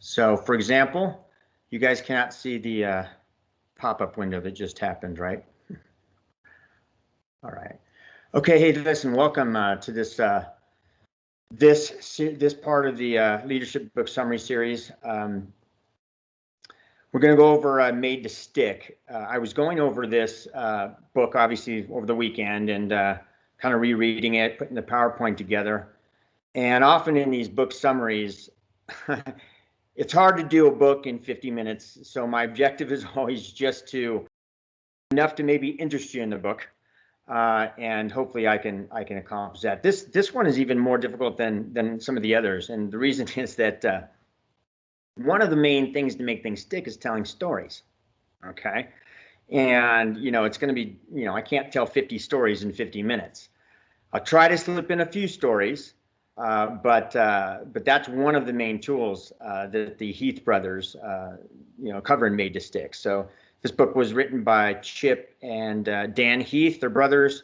So, for example, you guys cannot see the pop-up window that just happened, right? All right. Okay, hey, listen, welcome to this part of the Leadership Book Summary Series. We're going to go over Made to Stick. I was going over this book, obviously, over the weekend and kind of rereading it, putting the PowerPoint together. And often in these book summaries, it's hard to do a book in 50 minutes. So my objective is always just to enough to maybe interest you in the book. And hopefully I can accomplish that. This one is even more difficult than some of the others. And the reason is that one of the main things to make things stick is telling stories. Okay. And, it's going to be, I can't tell 50 stories in 50 minutes. I'll try to slip in a few stories, but that's one of the main tools that the Heath brothers, cover in Made to Stick. So this book was written by Chip and Dan Heath, they're brothers.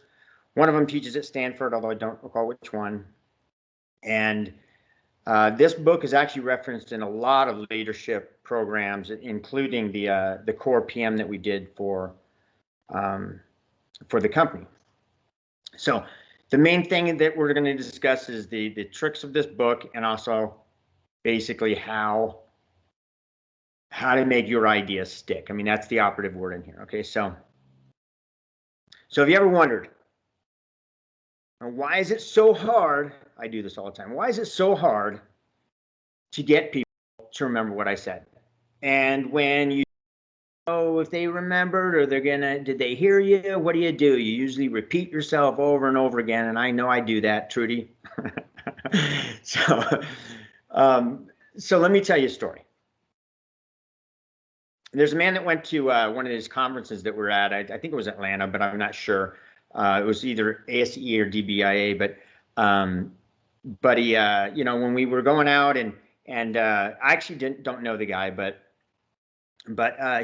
One of them teaches at Stanford, although I don't recall which one. And this book is actually referenced in a lot of leadership programs, including the core PM that we did for the company. So the main thing that we're going to discuss is the tricks of this book, and also basically how to make your ideas stick. I mean, that's the operative word in here. Okay, so have you ever wondered, why is it so hard? I do this all the time. Why is it so hard to get people to remember what I said? And when you know if they remembered or did they hear you? What do? You usually repeat yourself over and over again. And I know I do that, Trudy. So let me tell you a story. There's a man that went to one of his conferences that we're at. I think it was Atlanta, but I'm not sure. It was either ASE or DBIA, but he, when we were going out and I actually don't know the guy, but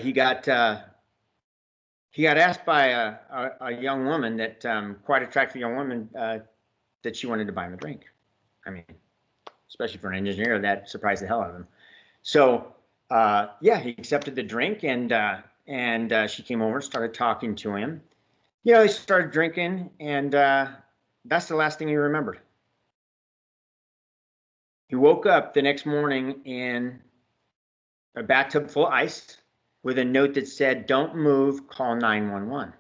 he got asked by a young woman that quite attractive young woman that she wanted to buy him a drink. I mean, especially for an engineer, that surprised the hell out of him. So he accepted the drink, and she came over and started talking to him. He started drinking, and that's the last thing he remembered. He woke up the next morning in a bathtub full of ice with a note that said, "Don't move, call 911."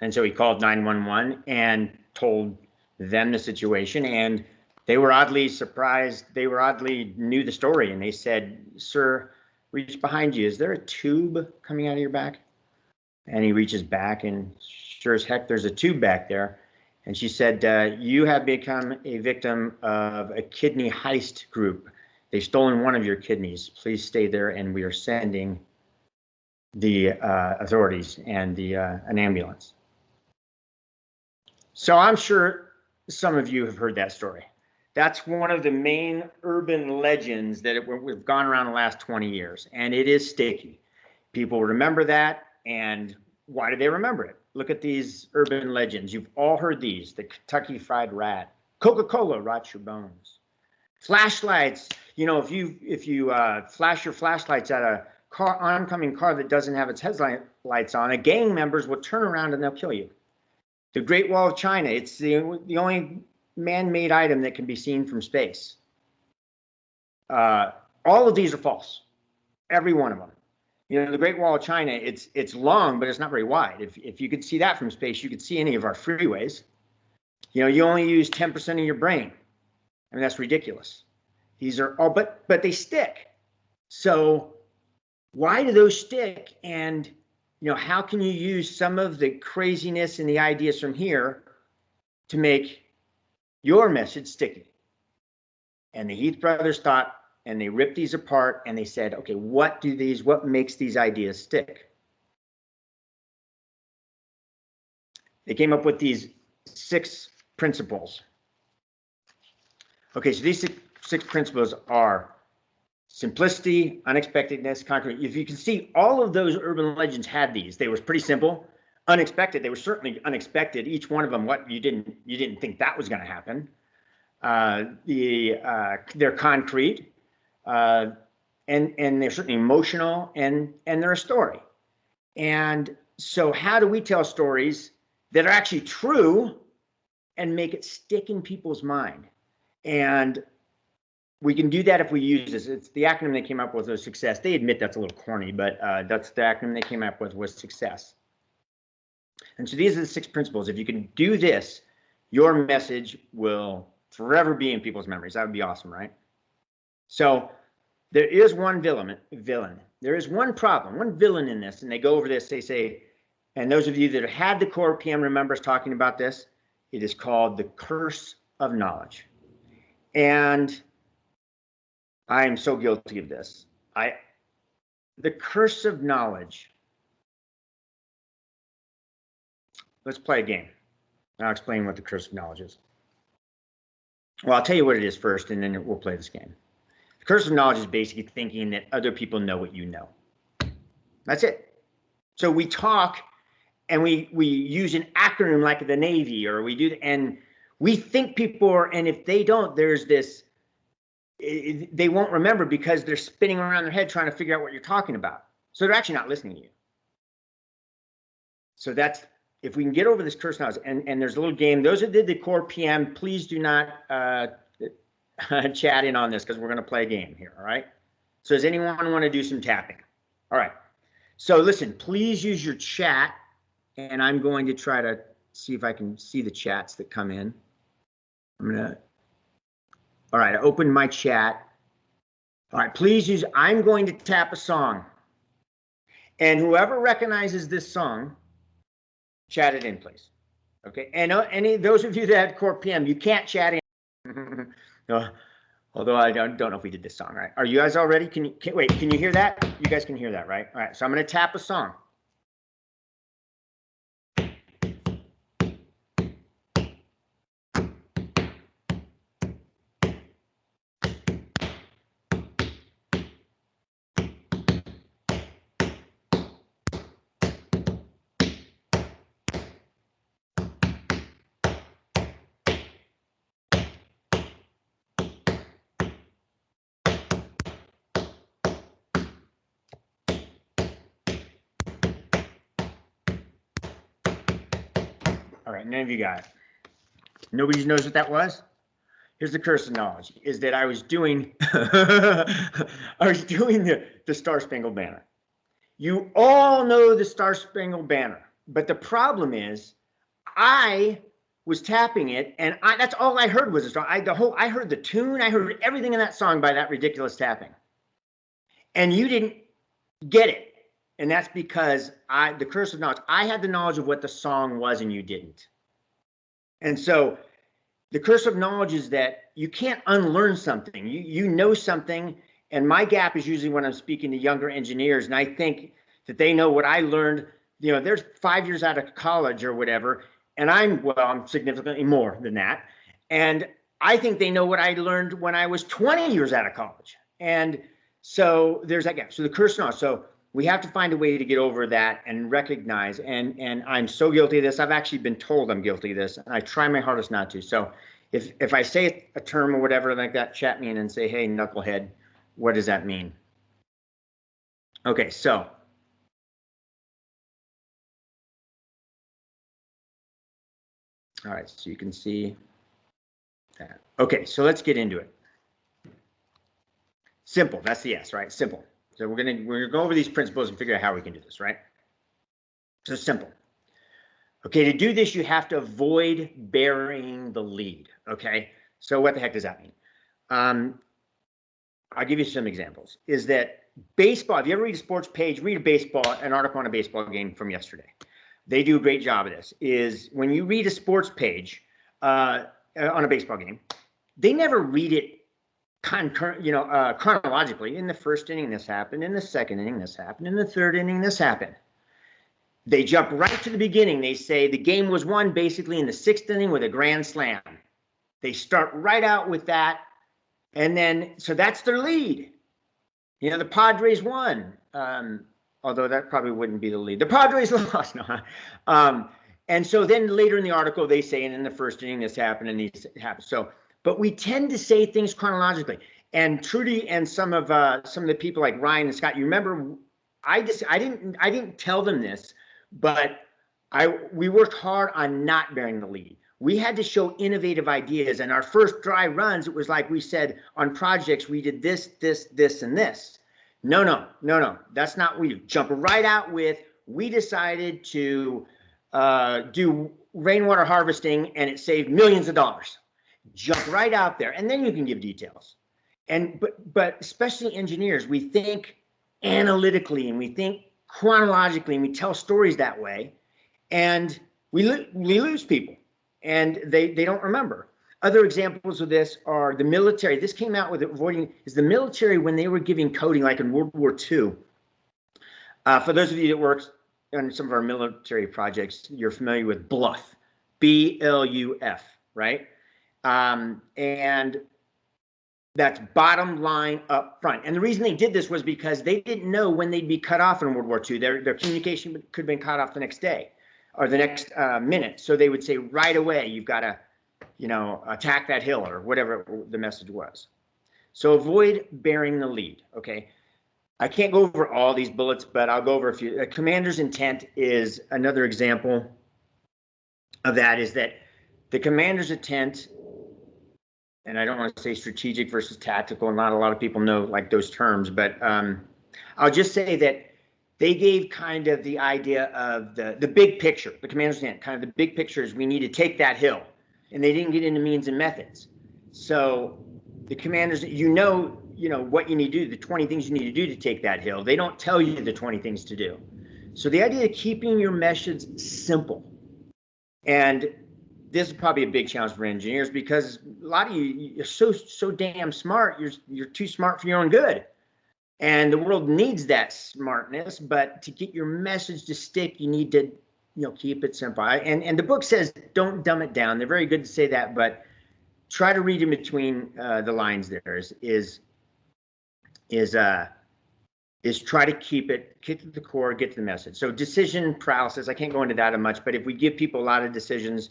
And so he called 911 and told them the situation, and they were oddly surprised. They were oddly knew the story, and they said, "Sir, reach behind you. Is there a tube coming out of your back?" And he reaches back, and sure as heck, there's a tube back there. And she said, "You have become a victim of a kidney heist group. They've stolen one of your kidneys. Please stay there, and we are sending the authorities and an ambulance." So I'm sure some of you have heard that story. That's one of the main urban legends that we've gone around the last 20 years, and it is sticky. People remember that, and why do they remember it? Look at these urban legends. You've all heard these: the Kentucky Fried Rat, Coca-Cola rots your bones, flashlights. If you flash your flashlights at a oncoming car that doesn't have its headlights on, gang members will turn around and they'll kill you. The Great Wall of China, it's the only man-made item that can be seen from space. All of these are false, every one of them. The Great Wall of China, it's long, but it's not very wide. If you could see that from space, you could see any of our freeways. You only use 10% of your brain. I mean, that's ridiculous. These are all, but they stick. So why do those stick? And how can you use some of the craziness and the ideas from here to make your message sticky? And the Heath brothers thought, and they ripped these apart, and they said, okay, what makes these ideas stick? They came up with these 6 principles. Okay, so these 6 principles are simplicity, unexpectedness, concrete. If you can see, all of those urban legends had these. They were pretty simple. Unexpected, they were certainly unexpected. Each one of them, you didn't think that was going to happen. They're concrete. and they're certainly emotional, and they're a story. And so how do we tell stories that are actually true and make it stick in people's mind? And we can do that if we use this. It's the acronym they came up with was success. They admit that's a little corny, but that's the acronym they came up with was success. And so these are the 6 principles. If you can do this, your message will forever be in people's memories. That would be awesome, right? So there is one villain. There is one problem, one villain in this. And they go over this. They say, and those of you that have had the core PM remember us talking about this. It is called the curse of knowledge. And I am so guilty of this. The curse of knowledge. Let's play a game. I'll explain what the curse of knowledge is. Well, I'll tell you what it is first, and then we'll play this game. The curse of knowledge is basically thinking that other people know what you know. That's it. So we talk and we use an acronym like the Navy, or we do, and we think people are, and if they don't, there's this, they won't remember because they're spinning around their head trying to figure out what you're talking about. So they're actually not listening to you. So that's, if we can get over this curse now, and there's a little game. Those that did the core PM, please do not chat in on this because we're going to play a game here, all right? So does anyone want to do some tapping? All right. So listen, please use your chat, and I'm going to try to see if I can see the chats that come in. All right, I opened my chat. All right, please use, I'm going to tap a song. And whoever recognizes this song, chat it in, please. Okay, and any those of you that had core PM, you can't chat in. Although I don't know if we did this song right. Are you guys all ready? Wait, can you hear that? You guys can hear that, right? All right, so I'm going to tap a song. All right, none of you got it. Nobody knows what that was? Here's the curse of knowledge, is that I was doing, the Star Spangled Banner. You all know the Star Spangled Banner, but the problem is I was tapping it, and that's all I heard was a song. I heard the tune, I heard everything in that song by that ridiculous tapping. And you didn't get it. And that's because the curse of knowledge, I had the knowledge of what the song was and you didn't. And so the curse of knowledge is that you can't unlearn something. You know something, and my gap is usually when I'm speaking to younger engineers, and I think that they know what I learned. You know, there's 5 years out of college or whatever, and I'm significantly more than that. And I think they know what I learned when I was 20 years out of college. And so there's that gap. So the curse of knowledge. So we have to find a way to get over that and recognize, and I'm so guilty of this. I've actually been told I'm guilty of this, and I try my hardest not to. So if I say a term or whatever like that, chat me in and say, hey, knucklehead, what does that mean? Okay, so all right, so you can see that. Okay, so let's get into it. Simple, that's the S, right? Simple. So we're gonna go over these principles and figure out how we can do this, right? So simple. Okay, to do this, you have to avoid burying the lead. Okay, so what the heck does that mean? I'll give you some examples. Is that baseball? If you ever read a sports page, read an article on a baseball game from yesterday. They do a great job of this. Is when you read a sports page on a baseball game, they never read it chronologically. In the first inning, this happened. In the second inning, this happened. In the third inning, this happened. They jump right to the beginning. They say the game was won basically in the 6th inning with a grand slam. They start right out with that. And then, so that's their lead. You know, the Padres won. Although that probably wouldn't be the lead. The Padres lost. No. And so then later in the article, they say, and in the first inning, this happened and these happened. So, but we tend to say things chronologically. And Trudy and some of the people like Ryan and Scott, you remember, I didn't tell them this, but we worked hard on not bearing the lead. We had to show innovative ideas. And our first dry runs, it was like we said on projects, we did this, this, this, and this. No. That's not what we do. Jump right out with, we decided to do rainwater harvesting and it saved millions of dollars. Jump right out there. And then you can give details. But especially engineers, we think analytically and we think chronologically and we tell stories that way. And we lose people and they don't remember. Other examples of this are the military. This came out with avoiding is the military when they were giving coding, like in World War II. For those of you that worked on some of our military projects, you're familiar with BLUF, BLUF, right? And that's bottom line up front. And the reason they did this was because they didn't know when they'd be cut off in World War II. Their communication could have been cut off the next day or the next minute. So they would say right away, you've got to, attack that hill or whatever the message was. So avoid bearing the lead, okay? I can't go over all these bullets, but I'll go over a few. Commander's intent is another example of that, is that the commander's intent, and I don't want to say strategic versus tactical, not a lot of people know like those terms, but I'll just say that they gave kind of the idea of the big picture, the commander's intent, kind of the big picture is we need to take that hill, and they didn't get into means and methods. So the commanders, what you need to do, the 20 things you need to do to take that hill. They don't tell you the 20 things to do. So the idea of keeping your message simple, and this is probably a big challenge for engineers because a lot of you're so damn smart. You're too smart for your own good, and the world needs that smartness. But to get your message to stick, you need to keep it simple. And the book says don't dumb it down. They're very good to say that, but try to read in between the lines. There is try to get to the core, get to the message. So decision paralysis, I can't go into that much, but if we give people a lot of decisions,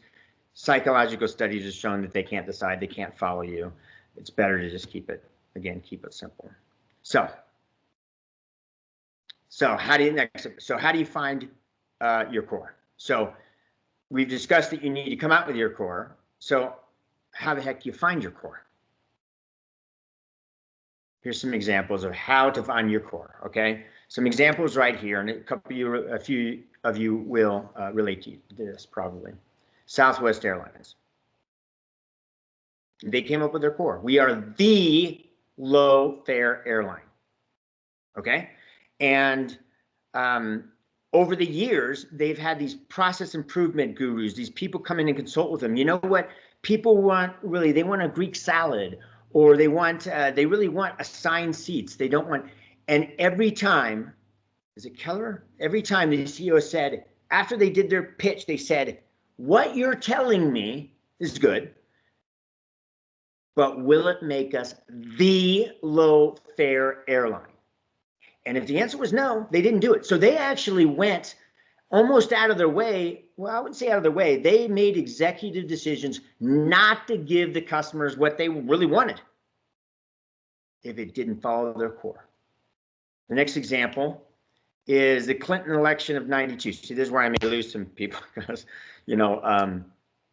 psychological studies have shown that they can't decide, they can't follow you. It's better to just keep it simple. So how do you find your core? So we've discussed that you need to come out with your core. So how the heck do you find your core? Here's some examples of how to find your core, okay? Some examples right here, and a few of you will relate to this probably. Southwest Airlines. They came up with their core. We are the low-fare airline, okay? And over the years, they've had these process improvement gurus, these people come in and consult with them. You know what people want really? They want a Greek salad, or they really want assigned seats. They don't want, and every time, is it Keller? Every time the CEO said, after they did their pitch, they said, what you're telling me is good, but will it make us the low-fare airline? And if the answer was no, they didn't do it. So they actually went almost out of their way. Well, I wouldn't say out of their way. They made executive decisions not to give the customers what they really wanted if it didn't follow their core. The next example is the Clinton election of '92. See, this is where I may lose some people because,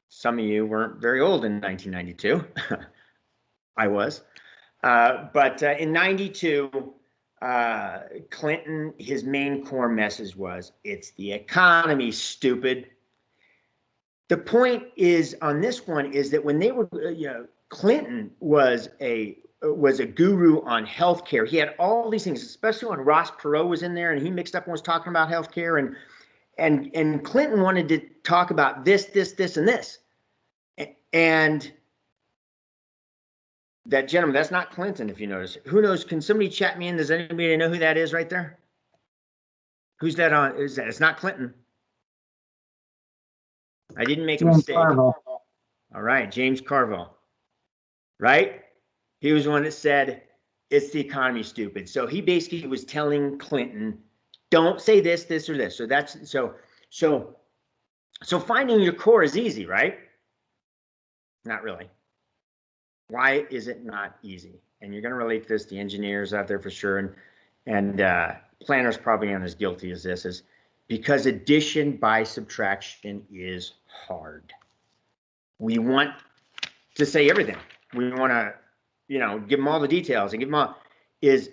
some of you weren't very old in 1992. I was. But in '92, Clinton, his main core message was, it's the economy, stupid. The point is on this one is that when they were, Clinton was a guru on healthcare. He had all these things, especially when Ross Perot was in there and he mixed up and was talking about healthcare, and Clinton wanted to talk about this, and this. And that gentleman, that's not Clinton, if you notice. Who knows? Can somebody chat me in? Does anybody know who that is right there? Who's that on? Is that? It's not Clinton. I didn't make a mistake. Carville. All right, James Carville. Right? He was the one that said, it's the economy, stupid. So he basically was telling Clinton, don't say this, this, or this. So that's so finding your core is easy, right? Not really. Why is it not easy? And you're going to relate to this, the engineers out there for sure, and planners probably aren't as guilty as this, is because addition by subtraction is hard. We want to say everything. We want to, give them all the details and give them all. Is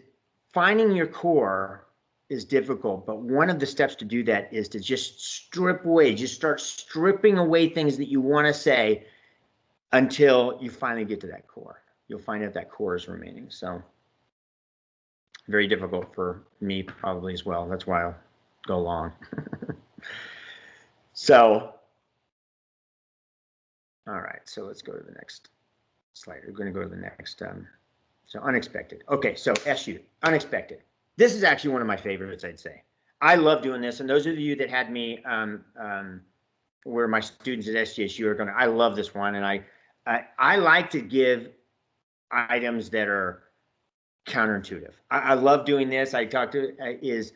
finding your core is difficult, but one of the steps to do that is to just strip away, just start stripping away things that you want to say until you finally get to that core. You'll find out that core is remaining. So very difficult for me probably as well. That's why I'll go long. So, all right, so let's go to the next slide. We're going to go to the next. So unexpected. Okay, so SU, unexpected. This is actually one of my favorites, I'd say. I love doing this, and those of you that had me, where my students at SGSU are going to, I love this one, and I like to give items that are counterintuitive. I love doing this. I talk to is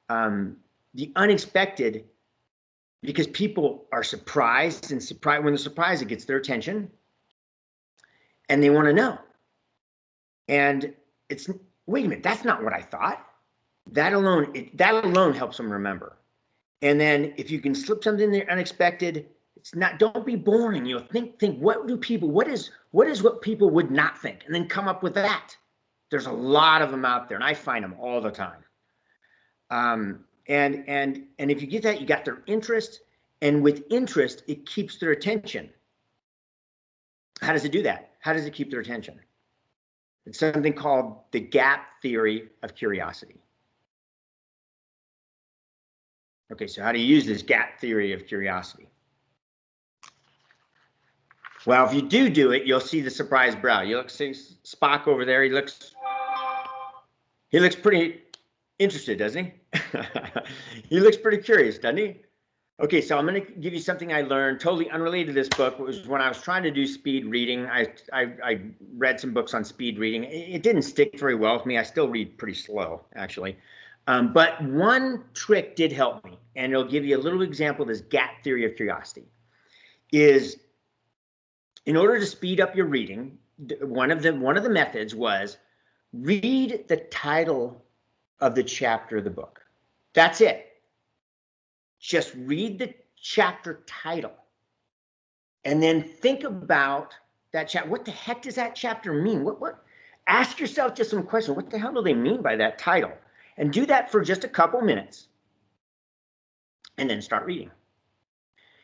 the unexpected, because people are surprised, and when they're surprised, it gets their attention, and they want to know. And it's, wait a minute, that's not what I thought. That alone helps them remember. And then if you can slip something in there unexpected, it's not, don't be boring. Think what is what people would not think, and then come up with that. There's a lot of them out there, and I find them all the time. And if you get that, you got their interest, and with interest, it keeps their attention. How does it do that? How does it keep their attention? It's something called the gap theory of curiosity. Okay, so how do you use this gap theory of curiosity? Well, if you do it, you'll see the surprised brow. You look, see Spock over there. He looks pretty interested, doesn't he? He looks pretty curious, doesn't he? Okay, so I'm going to give you something I learned totally unrelated to this book. It was when I was trying to do speed reading. I read some books on speed reading. It didn't stick very well with me. I still read pretty slow, actually. But one trick did help me, and it'll give you a little example of this gap theory of curiosity. Is in order to speed up your reading, one of the methods was read the title of the chapter of the book. That's it. Just read the chapter title and then think about that chapter. What the heck does that chapter mean? Ask yourself just some questions. What the hell do they mean by that title? And do that for just a couple minutes and then start reading.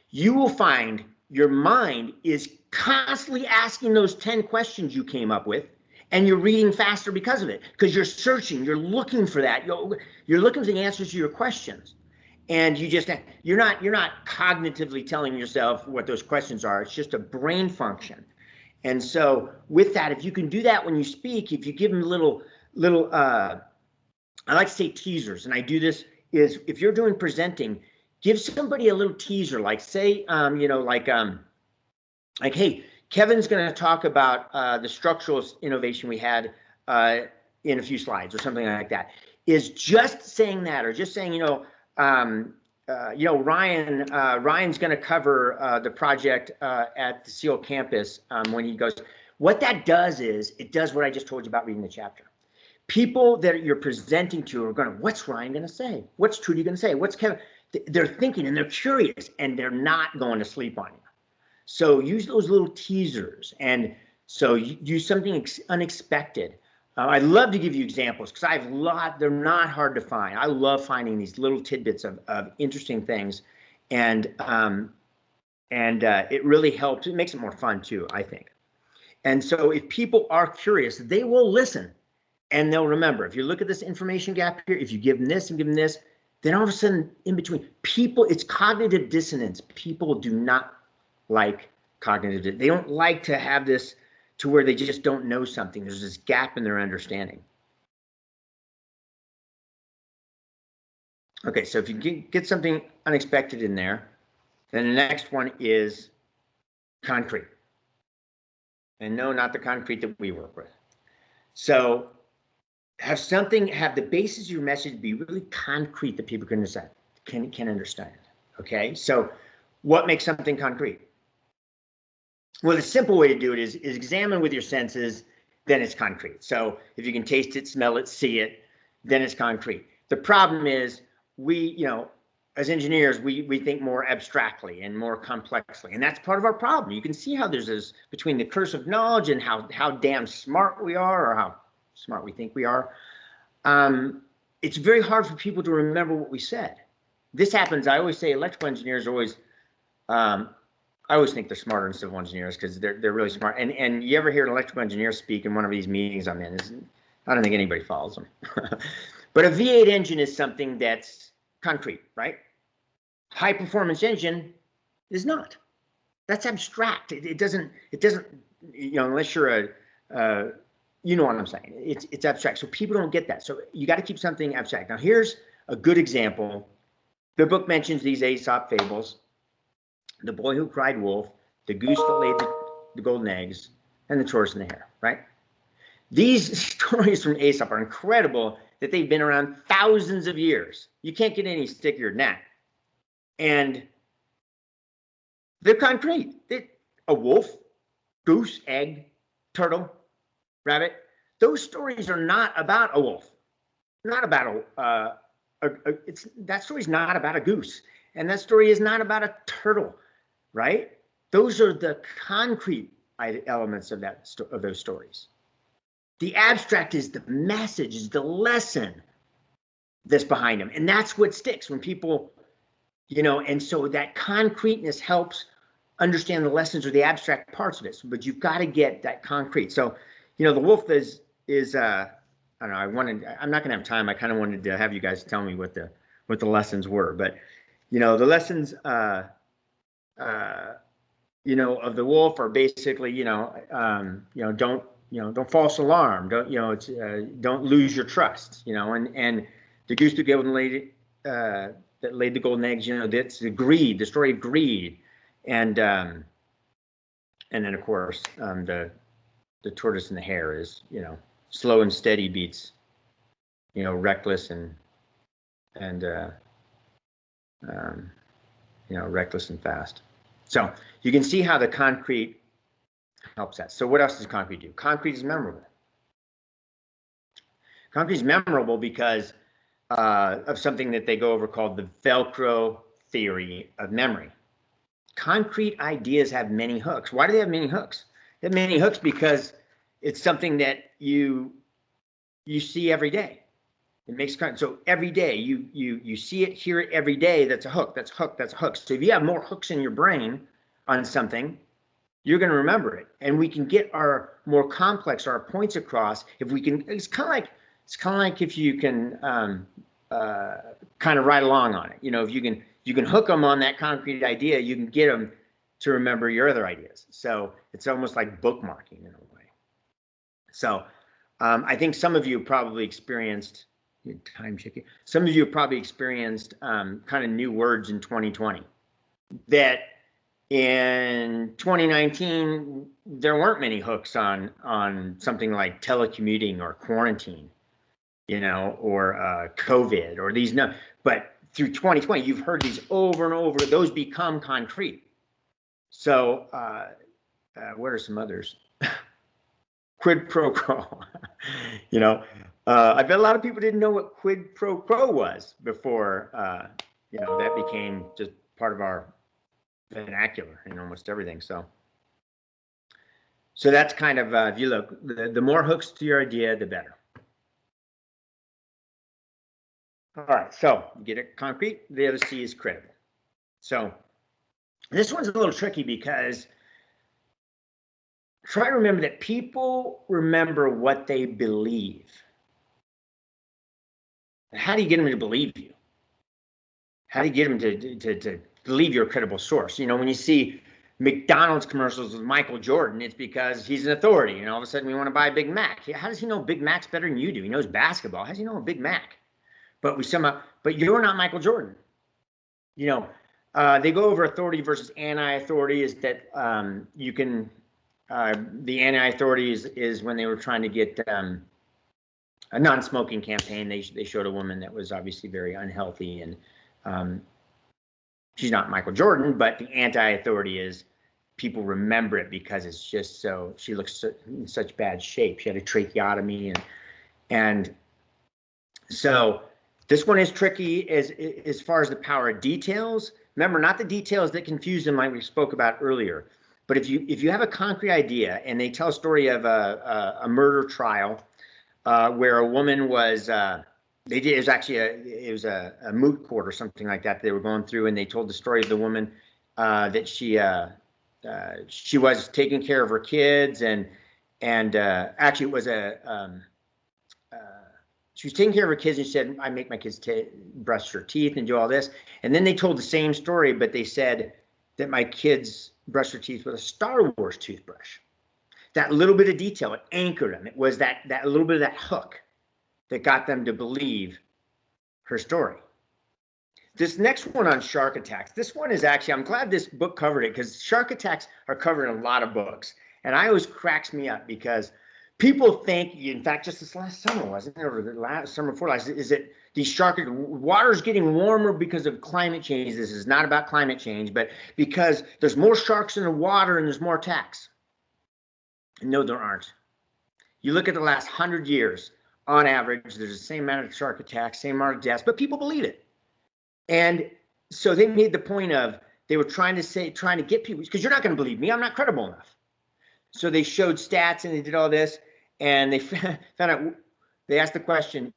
You will find your mind is constantly asking those 10 questions you came up with, and you're reading faster because of it, because you're searching, you're looking for that. You're looking for the answers to your questions. And you're not cognitively telling yourself what those questions are. It's just a brain function. And so with that, if you can do that when you speak, if you give them little I like to say teasers, and I do this is if you're doing presenting, give somebody a little teaser, like say, like, hey, Kevin's going to talk about the structural innovation we had in a few slides or something like that. Is just saying that, or just saying, Ryan's going to cover the project at the SEAL campus when he goes. What that does is it does what I just told you about reading the chapter. People that you're presenting to are going to, what's Ryan going to say? What's Trudy going to say? What's Kevin? They're thinking and they're curious, and they're not going to sleep on you. So use those little teasers, and so use something unexpected. I love to give you examples because they're not hard to find. I love finding these little tidbits of interesting things, and it really helps. It makes it more fun too, I think. And so if people are curious, they will listen and they'll remember. If you look at this information gap here, if you give them this and give them this, then all of a sudden in between, it's cognitive dissonance. People do not like cognitive. They don't like to have this to where they just don't know something. There's this gap in their understanding. Okay, so if you get something unexpected in there, then the next one is concrete. And no, not the concrete that we work with. So have the basis of your message be really concrete that people can understand. Okay, so what makes something concrete? Well, the simple way to do it is examine with your senses, then it's concrete. So if you can taste it, smell it, see it, then it's concrete. The problem is as engineers, we think more abstractly and more complexly, and that's part of our problem. You can see how there's this between the curse of knowledge and how damn smart we are, or how smart we think we are. It's very hard for people to remember what we said. This happens. I always say electrical engineers are always, I always think they're smarter than civil engineers because they're really smart. And you ever hear an electrical engineer speak in one of these meetings I'm in? I don't think anybody follows them. But a V8 engine is something that's concrete, right? High performance engine is not. That's abstract. It doesn't, unless you're you know what I'm saying. It's abstract. So people don't get that. So you got to keep something abstract. Now here's a good example. The book mentions these Aesop fables: the boy who cried wolf, the goose that laid the golden eggs, and the tortoise and the hare, right? These stories from Aesop are incredible that they've been around thousands of years. You can't get any stickier than that. And they're concrete. A wolf, goose, egg, turtle, rabbit. Those stories are not about a wolf. Not about that story's not about a goose. And that story is not about a turtle, right? Those are the concrete elements of those stories. The abstract is the message, is the lesson that's behind them. And that's what sticks when people, and so that concreteness helps understand the lessons or the abstract parts of it. But you've got to get that concrete. So, the wolf is I don't know, I'm not gonna have time. I kind of wanted to have you guys tell me what the lessons were. But, the lessons of the wolf are basically, don't false alarm. Don't lose your trust. And the goose that laid the golden eggs. That's the greed, the story of greed, and then of course the tortoise and the hare is slow and steady beats reckless and reckless and fast. So you can see how the concrete helps that. So what else does concrete do? Concrete is memorable. Concrete is memorable because of something that they go over called the Velcro theory of memory. Concrete ideas have many hooks. Why do they have many hooks? They have many hooks because it's something that you see every day. It makes so every day you see it, hear it every day. That's a hook. That's a hook. That's a hook. So if you have more hooks in your brain on something, you're going to remember it. And we can get our more complex, our points across if we can. It's kind of like if you can kind of ride along on it. If you can hook them on that concrete idea, you can get them to remember your other ideas. So it's almost like bookmarking in a way. So I think some of you probably experienced time checking. Some of you have probably experienced kind of new words in 2020 that in 2019 there weren't many hooks on something like telecommuting or quarantine, or COVID or these. No, but through 2020 you've heard these over and over. Those become concrete. So what are some others? Quid pro quo. I bet a lot of people didn't know what quid pro quo was before that became just part of our vernacular in almost everything. So that's kind of if you look, the more hooks to your idea, the better. All right, so you get it concrete. The other C is credible. So this one's a little tricky because try to remember that people remember what they believe. How do you get them to believe you? How do you get them to believe you're a credible source? When you see McDonald's commercials with Michael Jordan, it's because he's an authority. And all of a sudden we want to buy a Big Mac. How does he know Big Mac's better than you do? He knows basketball. How does he know a Big Mac? But you're not Michael Jordan. They go over authority versus anti-authority. Is that you can the anti-authority is when they were trying to get a non-smoking campaign. They showed a woman that was obviously very unhealthy, and she's not Michael Jordan, but the anti-authority is people remember it because it's just so, she looks in such bad shape. She had a tracheotomy, and so this one is tricky as far as the power of details. Remember, not the details that confuse them like we spoke about earlier, but if you have a concrete idea, and they tell a story of a murder trial where a woman was they did, it was actually a moot court or something like that they were going through, and they told the story of the woman that she was taking care of her kids, and actually it was she was taking care of her kids, and she said, I make my kids brush their teeth and do all this. And then they told the same story, but they said that my kids brush their teeth with a Star Wars toothbrush. That little bit of detail, it anchored them. It was that little bit of that hook that got them to believe her story. This next one on shark attacks, this one is actually, I'm glad this book covered it, because shark attacks are covered in a lot of books. And I always cracks me up because people think, in fact, just this last summer, wasn't it, or the last summer before last, is that these water's getting warmer because of climate change. This is not about climate change, but because there's more sharks in the water and there's more attacks. No, there aren't. You look at the last 100 years, on average, there's the same amount of shark attacks, same amount of deaths, but people believe it. And so they made the point of, they were trying to get people, because you're not going to believe me, I'm not credible enough. So they showed stats and they did all this, and they found out, they asked the question,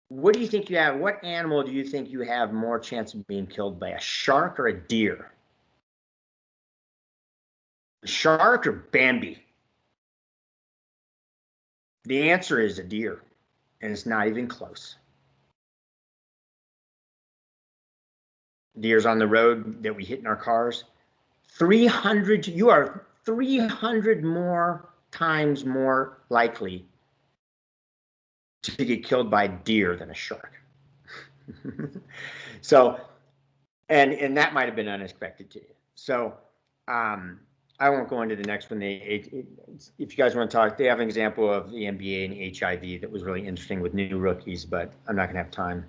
what do you think you have, what animal do you think you have more chance of being killed by, a shark or a deer? A shark or Bambi? The answer is a deer, and it's not even close. Deers on the road that we hit in our cars, 300, you are 300 more times more likely to get killed by a deer than a shark. So, and that might have been unexpected to you. So, I won't go into the next one. If you guys want to talk, they have an example of the NBA and HIV that was really interesting with new rookies, but I'm not going to have time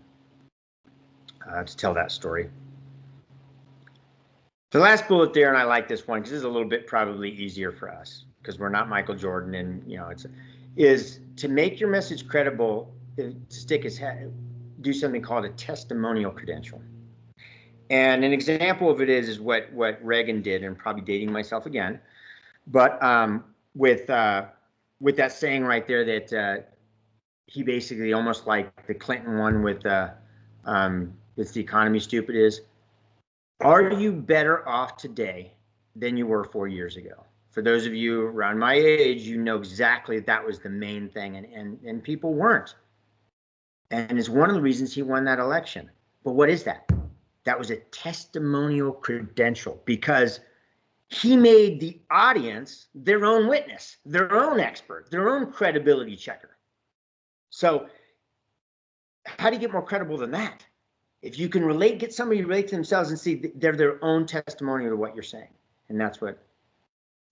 to tell that story. The last bullet there, and I like this one because this is a little bit probably easier for us because we're not Michael Jordan, and is to make your message credible, do something called a testimonial credential. And an example of it is what Reagan did, and probably dating myself again, but with that saying right there that he basically, almost like the Clinton one with it's the economy stupid, is, are you better off today than you were 4 years ago? For those of you around my age, you know exactly that was the main thing, and people weren't. And it's one of the reasons he won that election. But what is that? That was a testimonial credential, because he made the audience their own witness, their own expert, their own credibility checker. So how do you get more credible than that? If you can get somebody to relate to themselves and see they're their own testimonial to what you're saying. And that's what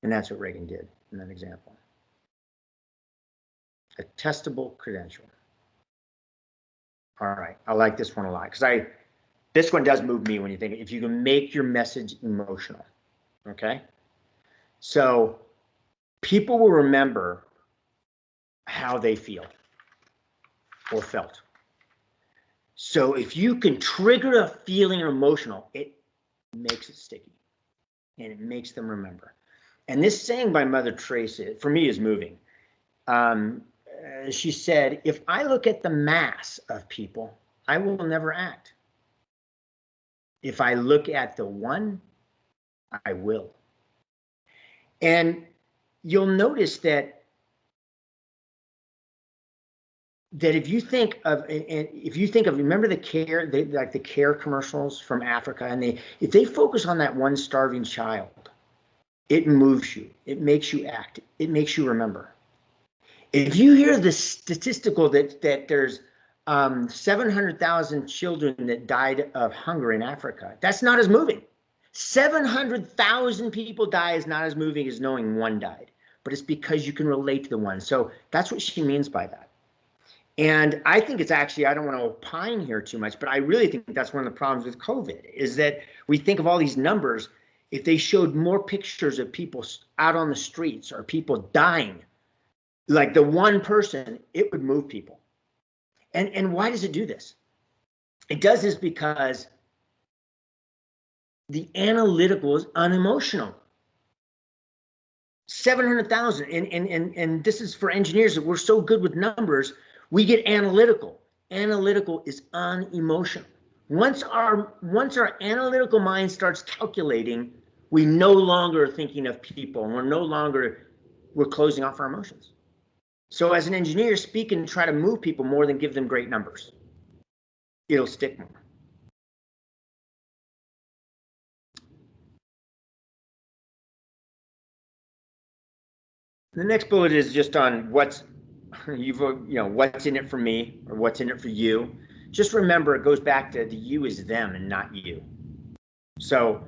Reagan did in that example. A testable credential. All right, I like this one a lot because this one does move me when you think, if you can make your message emotional, okay? So people will remember how they feel or felt. So if you can trigger a feeling emotional, it makes it sticky and it makes them remember. And this saying by Mother Teresa, for me, is moving. She said, if I look at the mass of people, I will never act. If I look at the one, I will. And you'll notice that if you think of, remember the care, like the care commercials from Africa, and if they focus on that one starving child, it moves you, it makes you act, it makes you remember. If you hear the statistical that there's 700,000 children that died of hunger in Africa, that's not as moving. 700,000 people die is not as moving as knowing one died, but it's because you can relate to the one. So that's what she means by that. And I think it's actually, I don't want to opine here too much, but I really think that's one of the problems with COVID, is that we think of all these numbers. if they showed more pictures of people out on the streets or people dying, like the one person, it would move people. And why does it do this? It does this because the analytical is unemotional. 700,000, and this is for engineers that we're so good with numbers, we get analytical. Analytical is unemotional. Once our analytical mind starts calculating, we no longer are thinking of people, and we're closing off our emotions. So as an engineer, speak and try to move people more than give them great numbers. It'll stick more. The next bullet is just on what's in it for me or what's in it for you. Just remember, it goes back to the you is them and not you. So,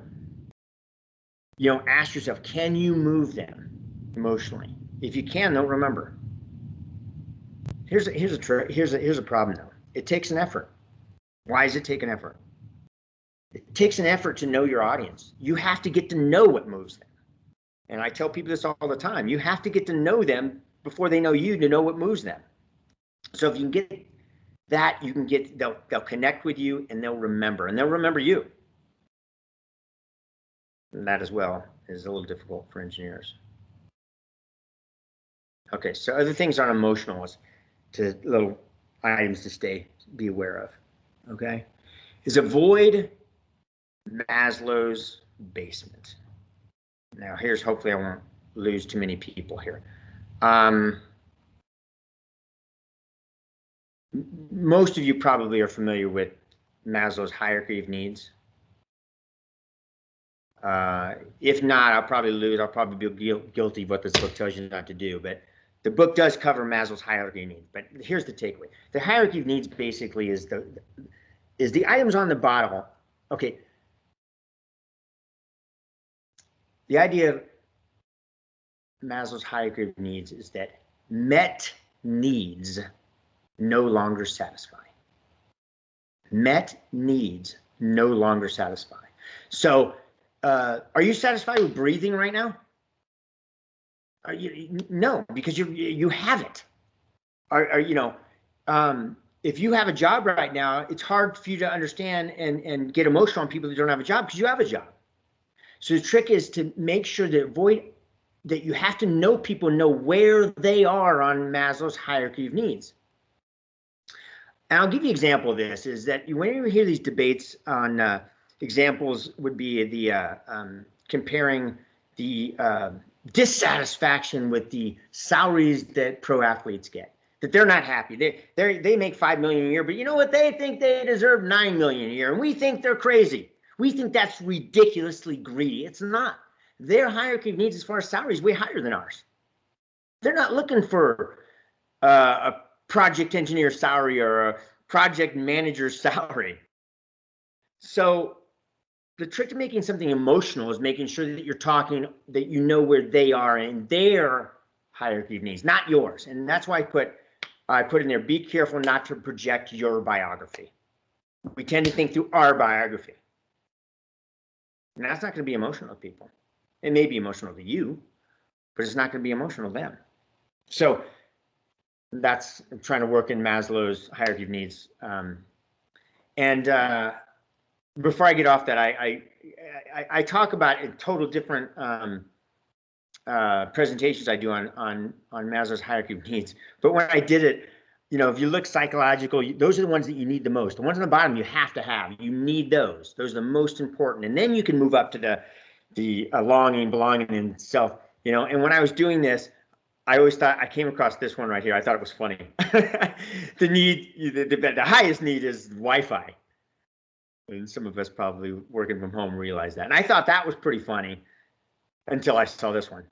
ask yourself, can you move them emotionally? If you can, though, remember. Here's a problem though. It takes an effort. Why does it take an effort? It takes an effort to know your audience. You have to get to know what moves them. And I tell people this all the time. You have to get to know them before they know you to know what moves them. So if you can get that, they'll connect with you and they'll remember you. And that as well is a little difficult for engineers. Okay, so other things on emotional is little items to be aware of. Okay, is avoid Maslow's basement. Now hopefully I won't lose too many people here. Most of you probably are familiar with Maslow's hierarchy of needs. If not, I'll probably be guilty of what this book tells you not to do, but the book does cover Maslow's hierarchy of needs. But here's the takeaway. The hierarchy of needs basically is the items on the bottom. Okay. The idea of Maslow's hierarchy of needs is that met needs no longer satisfy. Met needs no longer satisfy. So, are you satisfied with breathing right now? No, because you haven't. If you have a job right now, it's hard for you to understand and get emotional on people that don't have a job because you have a job. So the trick is to make sure that you have to know people, know where they are on Maslow's hierarchy of needs. And I'll give you an example of this, is that whenever you hear these debates on examples would be the comparing the dissatisfaction with the salaries that pro athletes get, that they're not happy. They make $5 million a year, but you know what? They think they deserve $9 million a year, and we think they're crazy. We think that's ridiculously greedy. It's not. Their hierarchy of needs as far as salary is way higher than ours. They're not looking for a project engineer salary or a project manager's salary. So the trick to making something emotional is making sure that you're talking, that you know where they are in their hierarchy of needs, not yours. And that's why I put in there, be careful not to project your biography. We tend to think through our biography. And that's not going to be emotional to people. It may be emotional to you, but it's not going to be emotional to them. So that's trying to work in Maslow's hierarchy of needs. Before I get off that, I talk about in total different presentations I do on Maslow's hierarchy of needs. But when I did it, if you look psychological, those are the ones that you need the most. The ones on the bottom you have to have. You need those. Those are the most important. And then you can move up to the longing, belonging, and self. And when I was doing this, I always thought, I came across this one right here. I thought it was funny. The highest need is Wi-Fi. And some of us probably working from home realize that. And I thought that was pretty funny until I saw this one.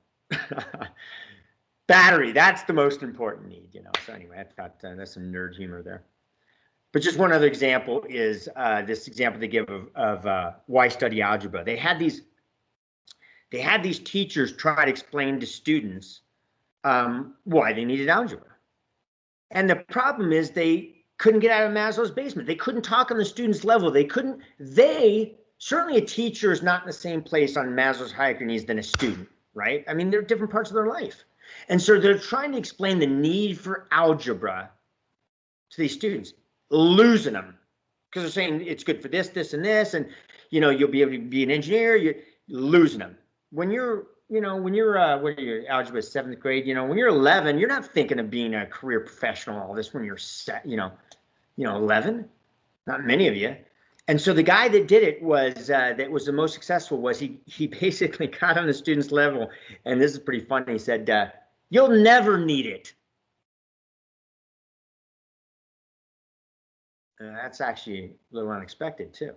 Battery, that's the most important need, So anyway, I thought that's some nerd humor there. But just one other example is this example they give of why study algebra. They had these teachers try to explain to students why they needed algebra. And the problem is they couldn't get out of Maslow's basement. They couldn't talk on the student's level. They certainly a teacher is not in the same place on Maslow's hierarchy of needs than a student, right? I mean, they're different parts of their life. And so they're trying to explain the need for algebra to these students, losing them because they're saying it's good for this, this, and this, and you'll be able to be an engineer. You're losing them when you're what are you, algebra 7th grade? When you're 11, you're not thinking of being a career professional. All this when you're 11. Not many of you. And so the guy that did it was that was the most successful was he basically got on the student's level, and this is pretty funny. He said, "You'll never need it." That's actually a little unexpected too.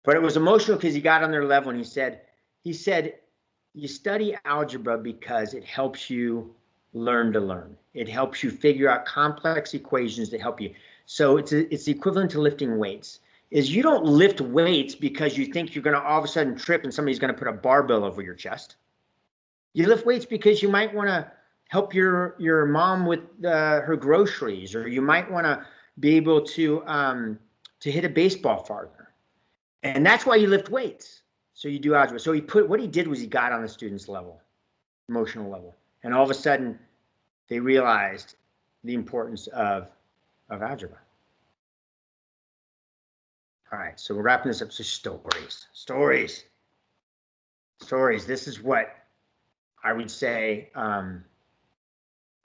But it was emotional because he got on their level and he said, you study algebra because it helps you learn to learn. It helps you figure out complex equations that help you. So it's the equivalent to lifting weights. Is you don't lift weights because you think you're going to all of a sudden trip and somebody's going to put a barbell over your chest. You lift weights because you might want to help your mom with her groceries, or you might want to be able to hit a baseball farther, and that's why you lift weights. So you do algebra. So what he did was he got on the student's level, emotional level, and all of a sudden they realized the importance of algebra. All right, so we're wrapping this up. So stories. This is what I would say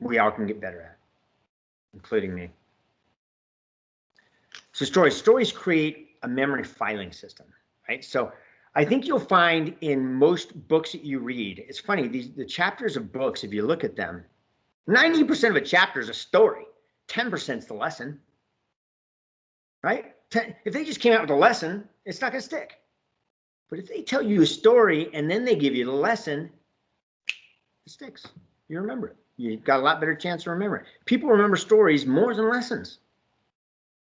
we all can get better at, including me. So stories create a memory filing system, right? So I think you'll find in most books that you read, it's funny, the chapters of books, if you look at them, 90% of a chapter is a story, 10% is the lesson, right? If they just came out with a lesson, it's not going to stick. But if they tell you a story and then they give you the lesson, it sticks. You remember it. You've got a lot better chance to remember it. People remember stories more than lessons.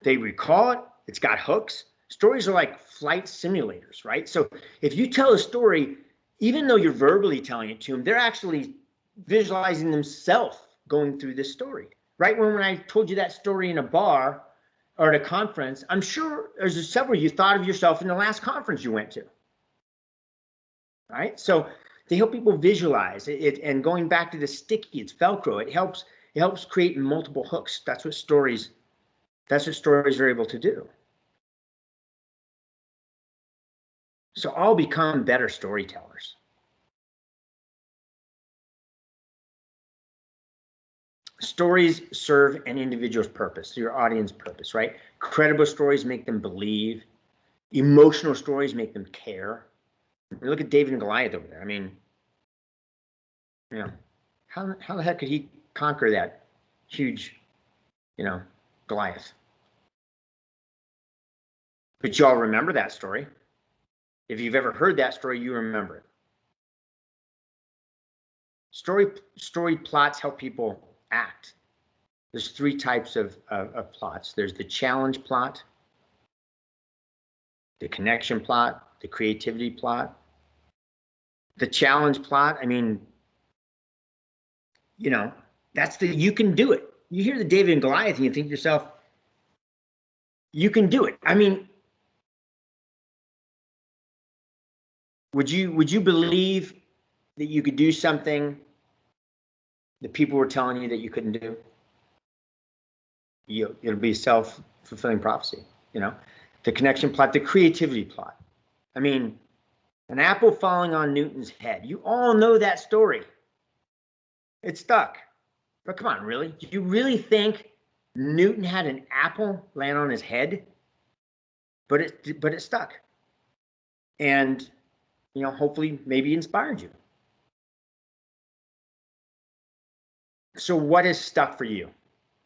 They recall it. It's got hooks. Stories are like flight simulators, right? So if you tell a story, even though you're verbally telling it to them, they're actually visualizing themselves going through this story, right? When I told you that story in a bar or at a conference, I'm sure there's several you thought of yourself in the last conference you went to, right? So they help people visualize it. And going back to the sticky, it's Velcro. It helps create multiple hooks. That's what stories are able to do. So all become better storytellers. Stories serve an individual's purpose, your audience purpose, right? Credible stories make them believe. Emotional stories make them care. Look at David and Goliath over there. I mean, how the heck could he conquer that huge, Goliath? But y'all remember that story. If you've ever heard that story, you remember it. Story plots help people act. There's 3 types of plots. There's the challenge plot, the connection plot, the creativity plot. The challenge plot, I mean, that's you can do it. You hear the David and Goliath and you think to yourself, you can do it. I mean, would you believe that you could do something that people were telling you that you couldn't do? It'll be a self-fulfilling prophecy, The connection plot, the creativity plot. I mean, an apple falling on Newton's head. You all know that story. It stuck. But come on, really? Do you really think Newton had an apple land on his head? But it stuck. And hopefully maybe inspired you. So what is stuck for you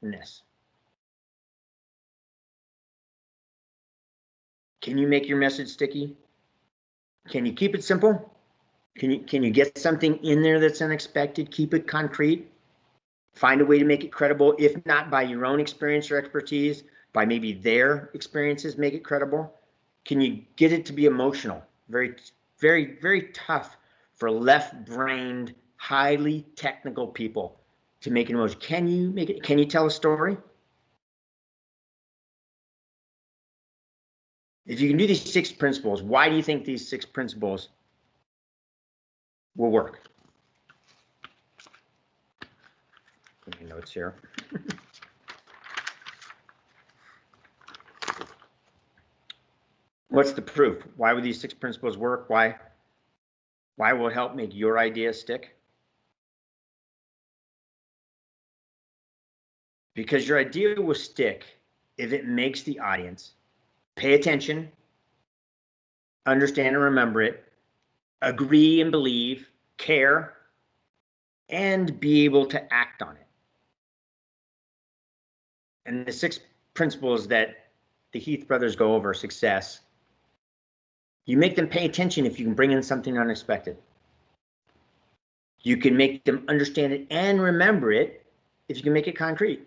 in this? Can you make your message sticky? Can you keep it simple? Can you get something in there that's unexpected? Keep it concrete. Find a way to make it credible, if not by your own experience or expertise, by maybe their experiences, make it credible. Can you get it to be emotional? Very, very, very tough for left-brained, highly technical people to make an emotion. Can you make it? Can you tell a story? If you can do these 6 principles, why do you think these 6 principles will work? Put my notes here. What's the proof? Why would these 6 principles work? Why will it help make your idea stick? Because your idea will stick if it makes the audience pay attention, understand and remember it, agree and believe, care, and be able to act on it. And the 6 principles that the Heath brothers go over success, you make them pay attention if you can bring in something unexpected. You can make them understand it and remember it if you can make it concrete.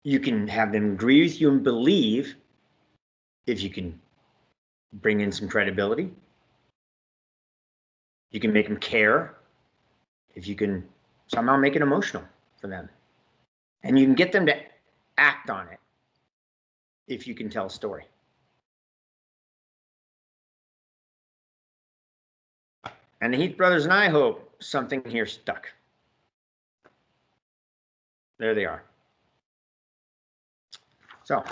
You can have them agree with you and believe if you can bring in some credibility. You can make them care if you can somehow make it emotional for them. And you can get them to act on it if you can tell a story. And the Heath brothers and I hope something here stuck. There they are. So,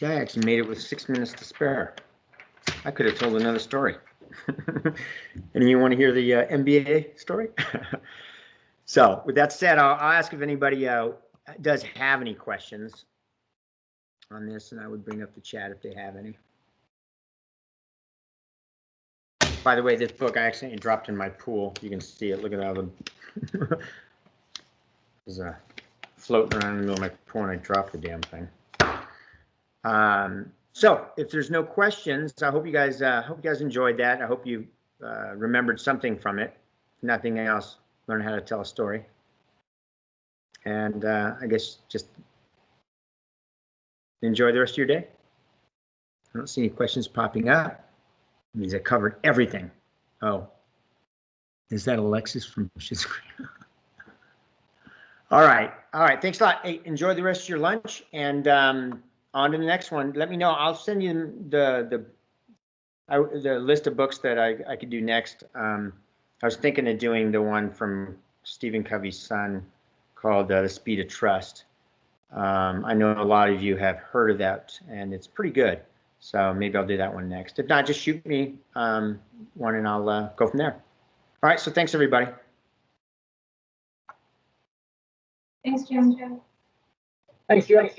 I actually made it with 6 minutes to spare. I could have told another story. And you want to hear the MBA story? So, with that said, I'll ask if anybody does have any questions on this, and I would bring up the chat if they have any. By the way, this book I accidentally dropped in my pool. You can see it. Look at all the there's a floating around in the middle of my pool, and I dropped the damn thing. So if there's no questions, I hope you guys enjoyed that. I hope you remembered something from it. If nothing else, learn how to tell a story. And I guess just enjoy the rest of your day. I don't see any questions popping up. It means I covered everything. Oh, is that Alexis from Schitt's Creek? All right. Thanks a lot. Hey, enjoy the rest of your lunch, and on to the next one. Let me know. I'll send you the list of books that I could do next. I was thinking of doing the one from Stephen Covey's son called The Speed of Trust. I know a lot of you have heard of that, and it's pretty good. So maybe I'll do that one next. If not, just shoot me one, and I'll go from there. All right. So thanks, everybody. Thanks, Jim. Thanks, Jim.